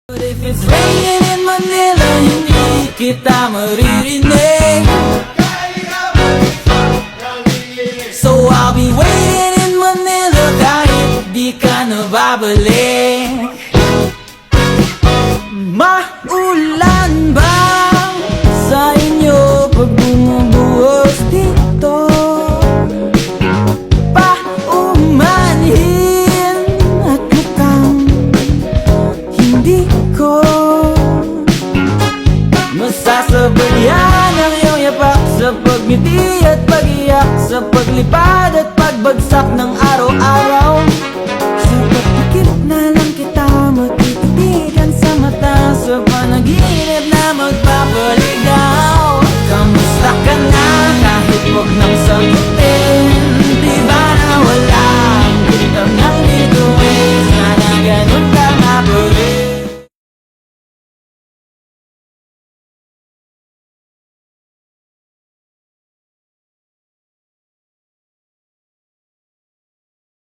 But if it's raining in Manila, hindi kita maririnig. So I'll be waiting in Manila kahit di ka na babalik. Maulan ba sa inyo pag bumubuhos dito? Paumanhin at mukhang hindi ko masasabayan ang iyong yapak sa pagngiti at pag-iyak, sa paglipad at pagbagsak ng araw-araw. Sa pagpikit na lang kita matititigan sa mata, sa panaginip